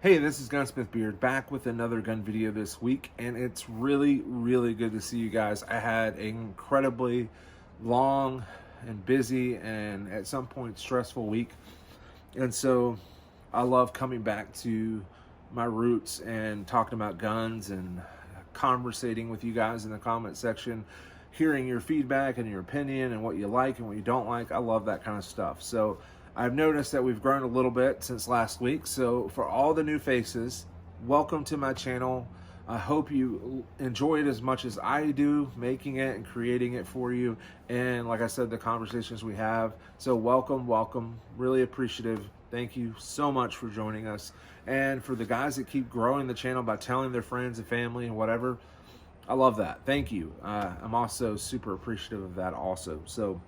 Hey, this is GunsmithBeard back with another gun video this week, and it's really good to see you guys. I had an incredibly long and busy and at some point stressful week, and so I love coming back to my roots and talking about guns and conversating with you guys in the comment section, hearing your feedback and your opinion and what you like and what you don't like. I love that kind of stuff. So I've noticed that we've grown a little bit since last week. So for all the new faces, welcome to my channel. I hope you enjoy it as much as I do, making it and creating it for you. And like I said, the conversations we have. So welcome. Really appreciative. Thank you so much for joining us. And for the guys that keep growing the channel by telling their friends and family and whatever, I love that. Thank you. I'm also super appreciative of that also. So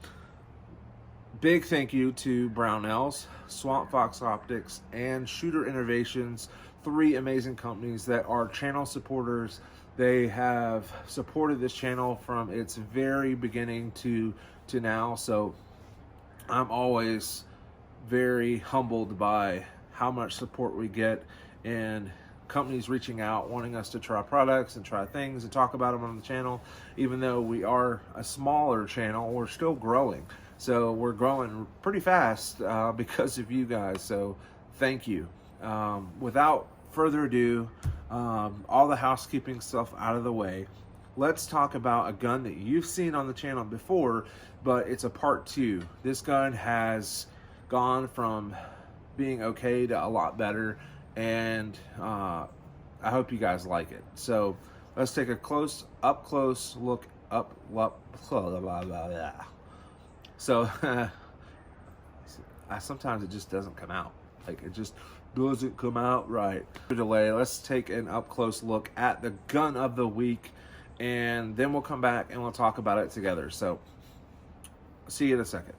big thank you to Brownells, SWAMPFOX Optics, and Shooter Innovations, three amazing companies that are channel supporters. They have supported this channel from its very beginning to now. So I'm always very humbled by how much support we get and companies reaching out wanting us to try products and try things and talk about them on the channel. Even though we are a smaller channel, we're still growing. So we're growing pretty fast because of you guys. So thank you. Without further ado, all the housekeeping stuff out of the way, let's talk about a gun that you've seen on the channel before, but it's a part two. This gun has gone from being okay to a lot better, and I hope you guys like it. So let's take a up close look. So sometimes it just doesn't come out. Like, it just doesn't come out right. Delay. Let's take an up close look at the gun of the week, and then we'll come back and we'll talk about it together. So see you in a second.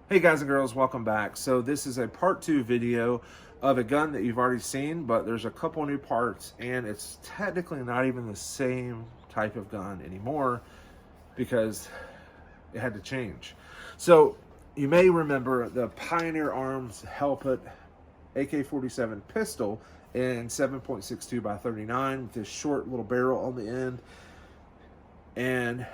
Hey guys and girls, welcome back. So this is a part two video of a gun that you've already seen, but there's a couple new parts, and it's technically not even the same type of gun anymore because it had to change. So you may remember the Pioneer Arms Hellpup AK-47 pistol in 7.62 by 39 with this short little barrel on the end. And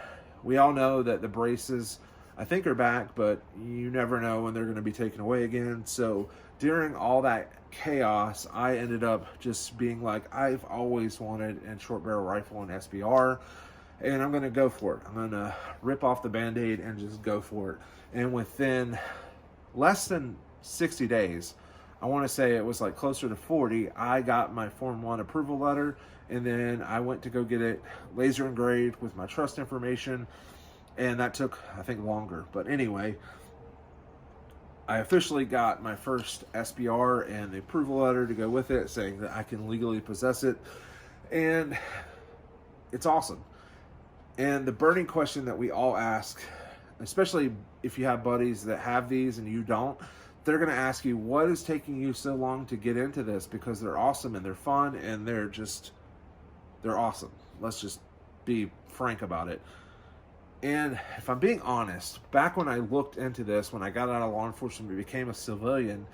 we all know that the braces, I think, are back, but you never know when they're going to be taken away again. So during all that chaos, I ended up just being like, I've always wanted a short barrel rifle in S.B.R, and I'm going to go for it. I'm going to rip off the band-aid and just go for it. And within less than 60 days, I want to say it was like closer to 40, I got my Form 1 approval letter, and then I went to go get it laser engraved with my trust information. And that took, I think, longer. But anyway, I officially got my first S.B.R and the approval letter to go with it, saying that I can legally possess it. And it's awesome. And the burning question that we all ask, especially if you have buddies that have these and you don't, they're going to ask you, what is taking you so long to get into this? Because they're awesome and they're fun and they're awesome. Let's just be frank about it. And if I'm being honest, back when I looked into this, when I got out of law enforcement and became a civilian,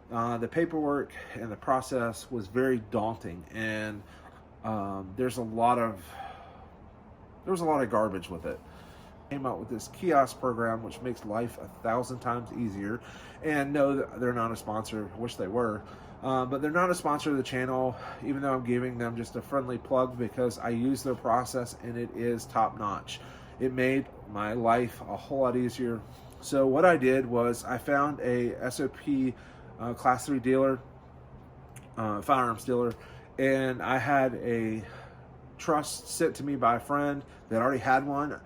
the paperwork and the process was very daunting, and there was a lot of garbage with it. Came out with this Kiosk Program, which makes life 1,000 times easier. And no, they're not a sponsor. I wish they were. But they're not a sponsor of the channel, even though I'm giving them just a friendly plug because I use their process and it is top notch. It made my life a whole lot easier. So what I did was I found a SOP Class 3 dealer firearms dealer, and I had a trust sent to me by a friend that already had one.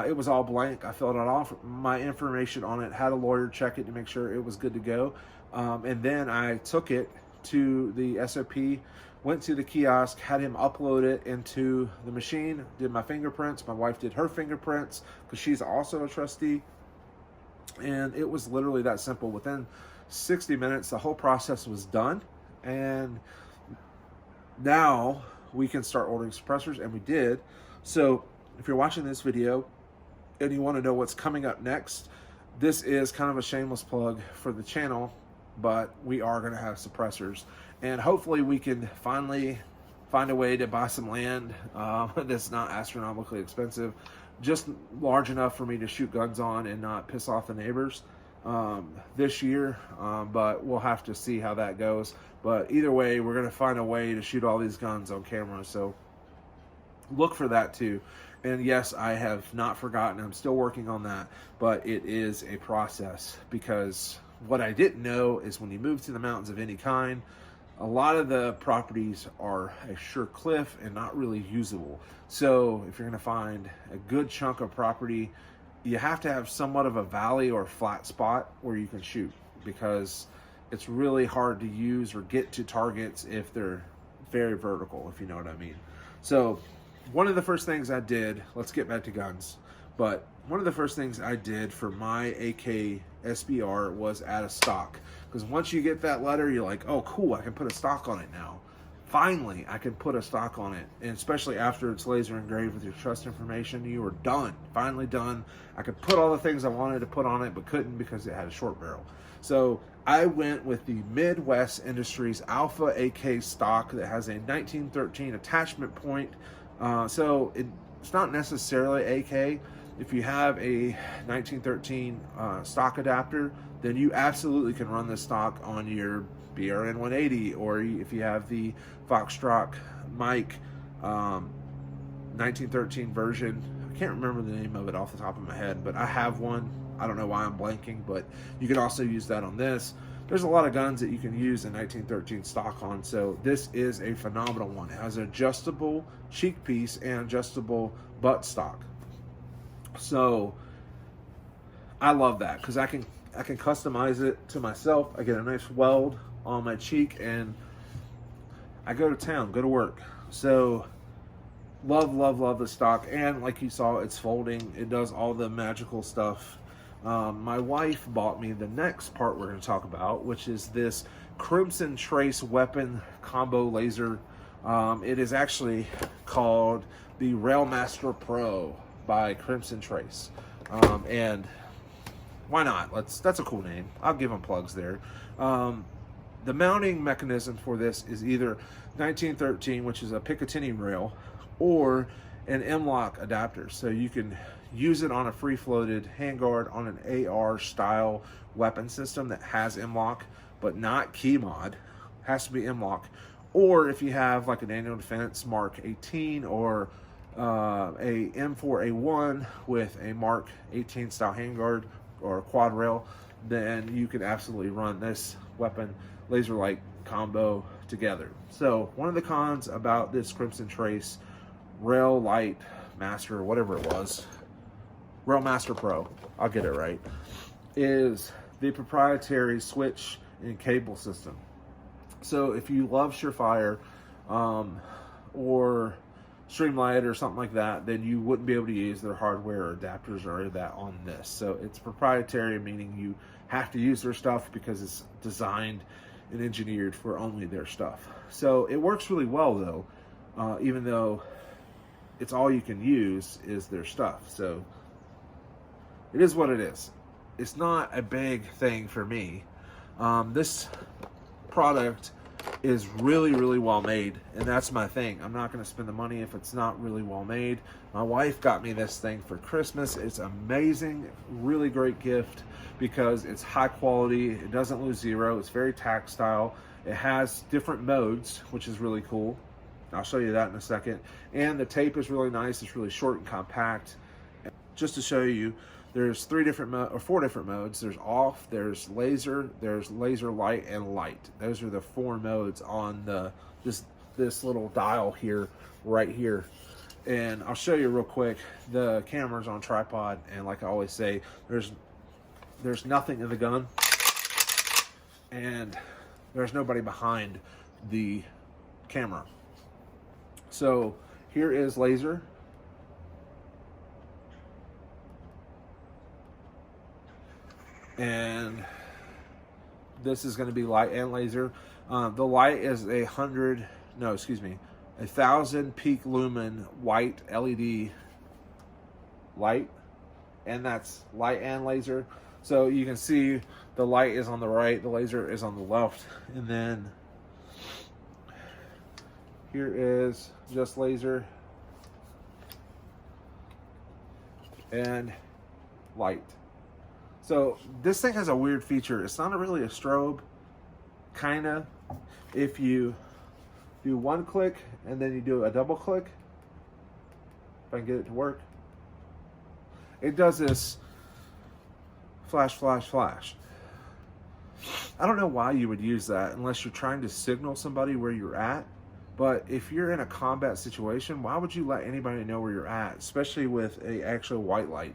It was all blank. I filled out all my information on it, had a lawyer check it to make sure it was good to go, and then I took it to the SOP, went to the kiosk, had him upload it into the machine, did my fingerprints. My wife did her fingerprints because she's also a trustee, and it was literally that simple. Within 60 minutes, the whole process was done, and now we can start ordering suppressors, and we did. So if you're watching this video and you want to know what's coming up next, this is kind of a shameless plug for the channel, but we are going to have suppressors, and hopefully we can finally find a way to buy some land that's not astronomically expensive, just large enough for me to shoot guns on and not piss off the neighbors this year, but we'll have to see how that goes. But either way, we're going to find a way to shoot all these guns on camera, so look for that too. And yes, I have not forgotten. I'm still working on that, but it is a process, because what I didn't know is when you move to the mountains of any kind, a lot of the properties are a sure cliff and not really usable. So if you're going to find a good chunk of property, you have to have somewhat of a valley or flat spot where you can shoot, because it's really hard to use or get to targets if they're very vertical, if you know what I mean. So one of the first things I did, let's get back to guns, but one of the first things I did for my AK S.B.R was add a stock, because once you get that letter, you're like, oh cool, I can put a stock on it now. Finally, I can put a stock on it, and especially after it's laser engraved with your trust information, you are done, finally done. I could put all the things I wanted to put on it, but couldn't because it had a short barrel. So I went with the Midwest Industries Alpha AK stock that has a 1913 attachment point. So it's not necessarily AK. If you have a 1913 stock adapter, then you absolutely can run this stock on your BRN 180, or if you have the Foxtrot Mike 1913 version. I can't remember the name of it off the top of my head, but I have one. I don't know why I'm blanking, but you can also use that on this. There's a lot of guns that you can use a 1913 stock on, so this is a phenomenal one. It has an adjustable cheek piece and adjustable butt stock. So I love that because I can customize it to myself. I get a nice weld on my cheek, and I go to town, go to work. So love the stock, and like you saw, it's folding. It does all the magical stuff. My wife bought me the next part we're going to talk about, which is this Crimson Trace weapon combo laser. It is actually called the Railmaster Pro by Crimson Trace, and why not? That's a cool name. I'll give them plugs there. The mounting mechanism for this is either 1913, which is a Picatinny rail, or an M-lock adapter. So you can use it on a free-floated handguard on an AR style weapon system that has M-lock, but not key mod. Has to be M-lock. Or if you have like an Annual Defense Mark 18 or a M4A1 with a Mark 18 style handguard or a quad rail, then you can absolutely run this weapon laser light combo together. So one of the cons about this Crimson Trace Rail Light Master, whatever it was, Railmaster Pro, I'll get it right, is the proprietary switch and cable system. So if you love Surefire or Streamlight or something like that, then you wouldn't be able to use their hardware or adapters or that on this. So it's proprietary, meaning you have to use their stuff because it's designed and engineered for only their stuff. So it works really well though, even though it's all you can use is their stuff. So it is what it is. It's not a big thing for me. This product is really well made, and that's my thing. I'm not going to spend the money if it's not really well made. My wife got me this thing for Christmas. It's amazing, really great gift because it's high quality. It doesn't lose zero. It's very tactile. It has different modes, which is really cool. I'll show you that in a second. And the tape is really nice. It's really short and compact. Just to show you, There's 4 different modes. There's off, there's laser light, and light. Those are the 4 modes on this little dial here, right here. And I'll show you real quick. The camera's on tripod, and like I always say, there's nothing in the gun, and there's nobody behind the camera. So here is laser. And this is going to be light and laser. The light is 1,000 peak lumen white LED light, and that's light and laser. So you can see the light is on the right, the laser is on the left, and then here is just laser and light. So this thing has a weird feature. It's not really a strobe, kinda. If you do 1 click and then you do a double click, if I can get it to work, it does this flash, flash, flash. I don't know why you would use that unless you're trying to signal somebody where you're at. But if you're in a combat situation, why would you let anybody know where you're at, especially with a actual white light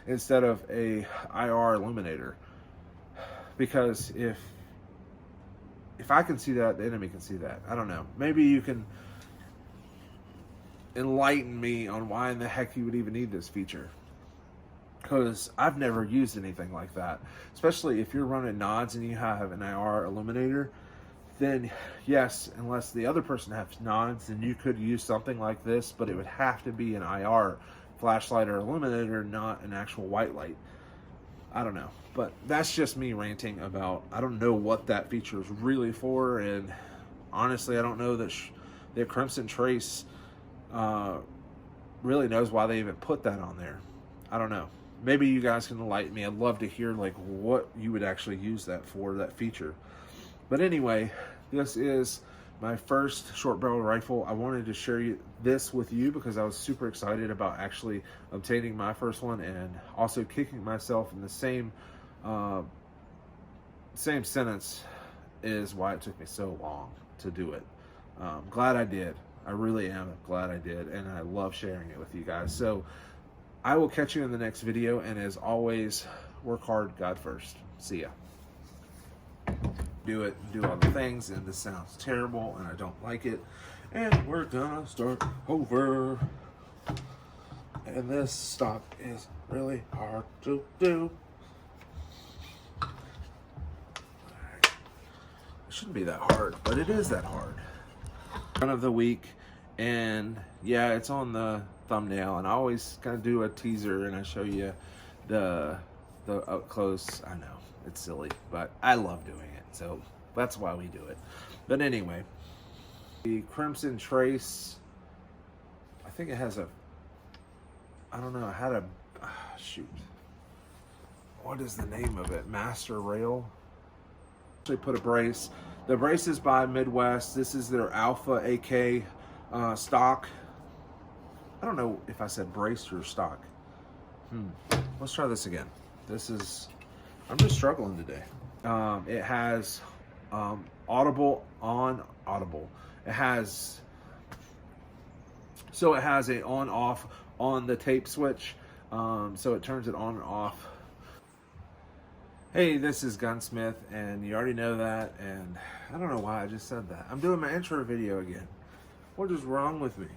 instead of a IR illuminator? Because if I can see that, the enemy can see that. I don't know. Maybe you can enlighten me on why in the heck you would even need this feature, because I've never used anything like that. Especially if you're running nods and you have an IR illuminator, then yes, unless the other person has nods, then you could use something like this, but it would have to be an IR flashlight or illuminator, not an actual white light. I don't know, but that's just me ranting about, I don't know what that feature is really for, and honestly I don't know that the Crimson Trace really knows why they even put that on there. I don't know. Maybe you guys can enlighten me. I'd love to hear like what you would actually use that for, that feature. But anyway, this is my first short barrel rifle. I wanted to share this with you because I was super excited about actually obtaining my first one, and also kicking myself in the same sentence is why it took me so long to do it. Glad I did. I really am glad I did, and I love sharing it with you guys. So I will catch you in the next video, and as always, work hard, God first. See ya. Do it, do all the things, and this sounds terrible and I don't like it, and we're gonna start over, and this stop is really hard to do. It shouldn't be that hard, but it is that hard. Gun of the week, and yeah, it's on the thumbnail, and I always kind of do a teaser and I show you the up close. I know it's silly, but I love doing it. So that's why we do it. But anyway, the Crimson Trace, I think it has a, I don't know, I had a, shoot. What is the name of it? Master Rail. Actually put a brace. The brace is by Midwest. This is their Alpha AK stock. I don't know if I said brace or stock. Let's try this again. This is, I'm just struggling today. It has audible on audible. It has, so it has a on off on the tape switch, so it turns it on and off. Hey, this is Gunsmith, and you already know that, and I don't know why I just said that. I'm doing my intro video again. What is wrong with me?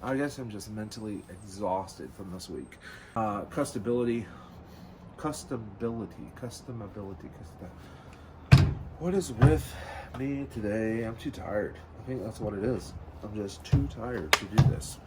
I guess I'm just mentally exhausted from this week. Customability. What is with me today? I'm too tired. I think that's what it is. I'm just too tired to do this.